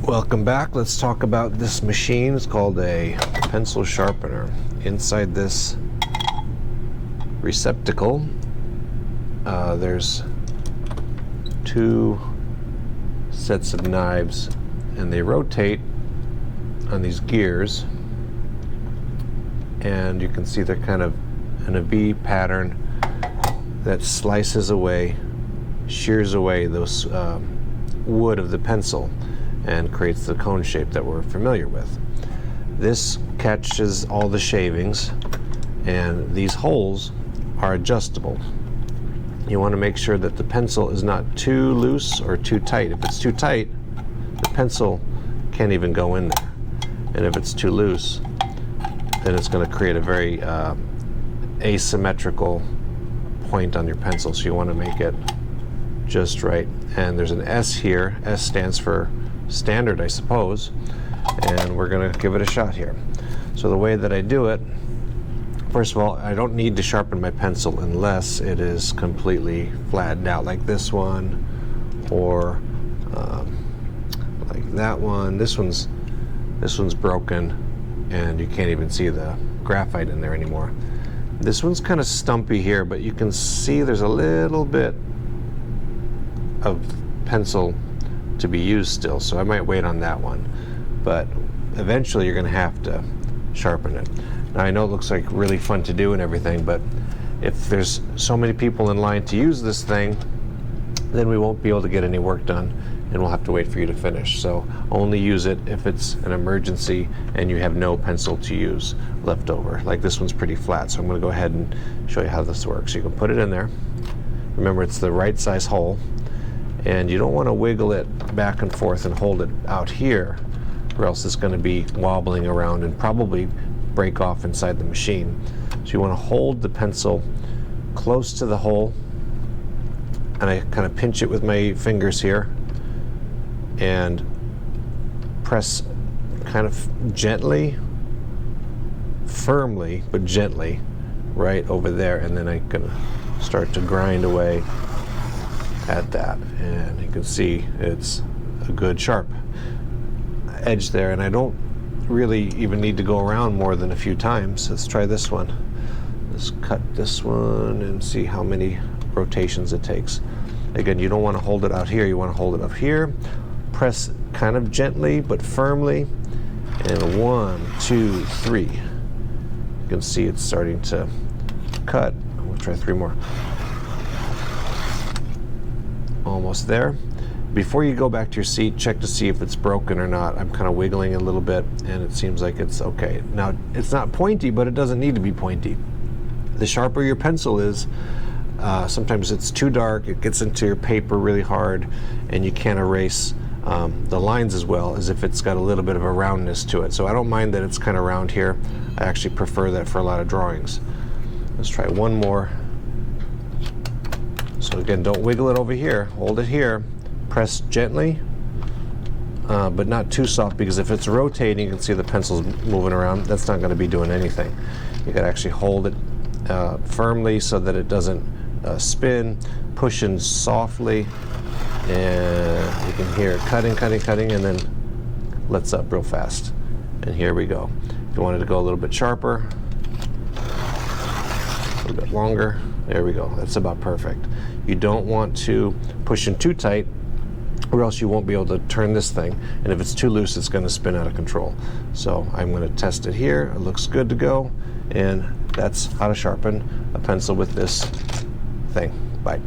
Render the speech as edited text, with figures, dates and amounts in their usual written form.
Welcome back. Let's talk about this machine. It's called a pencil sharpener. Inside this receptacle, there's two sets of knives, and they rotate on these gears, and you can see they're kind of in a V pattern that slices away, shears away those wood of the pencil and creates the cone shape that we're familiar with. This catches all the shavings, and these holes are adjustable. You want to make sure that the pencil is not too loose or too tight. If it's too tight, the pencil can't even go in there. And if it's too loose, then it's going to create a very asymmetrical point on your pencil. So you want to make it just right. And there's an S here. S stands for standard, I suppose. And we're going to give it a shot here. So the way that I do it, first of all, I don't need to sharpen my pencil unless it is completely flattened out, like this one, or like that one. This one's broken, and you can't even see the graphite in there anymore. This one's kind of stumpy here, but you can see there's a little bit of pencil to be used still, so I might wait on that one. But eventually you're going to have to sharpen it. Now I know it looks like really fun to do and everything, but if there's so many people in line to use this thing, then we won't be able to get any work done, and we'll have to wait for you to finish. So only use it if it's an emergency and you have no pencil to use left over. Like this one's pretty flat, so I'm going to go ahead and show you how this works. You can put it in there. Remember, it's the right size hole, and you don't want to wiggle it back and forth and hold it out here, or else it's going to be wobbling around and probably break off inside the machine. So you want to hold the pencil close to the hole, and I kind of pinch it with my fingers here and press kind of gently, firmly, but gently right over there, and then I'm going to start to grind away at that, and you can see it's a good sharp edge there, and I don't really even need to go around more than a few times. Let's try this one. Let's cut this one and see how many rotations it takes. Again, you don't want to hold it out here, you want to hold it up here. Press kind of gently but firmly, and 1, 2, 3. You can see it's starting to cut. We'll try 3 more. Almost there. Before you go back to your seat, check to see if it's broken or not. I'm kind of wiggling a little bit, and it seems like it's okay. Now, it's not pointy, but it doesn't need to be pointy. The sharper your pencil is, sometimes it's too dark, it gets into your paper really hard, and you can't erase the lines as well as if it's got a little bit of a roundness to it. So I don't mind that it's kind of round here. I actually prefer that for a lot of drawings. Let's try one more. So again, don't wiggle it over here, hold it here, press gently, but not too soft, because if it's rotating, you can see the pencil's moving around. That's not going to be doing anything. You got to actually hold it firmly so that it doesn't spin, push in softly, and you can hear it cutting, and then lets up real fast. And here we go. If you wanted to go a little bit sharper, a little bit longer, there we go. That's about perfect. You don't want to push in too tight, or else you won't be able to turn this thing, and if it's too loose, it's going to spin out of control. So I'm going to test it here. It looks good to go, and that's how to sharpen a pencil with this thing. Bye.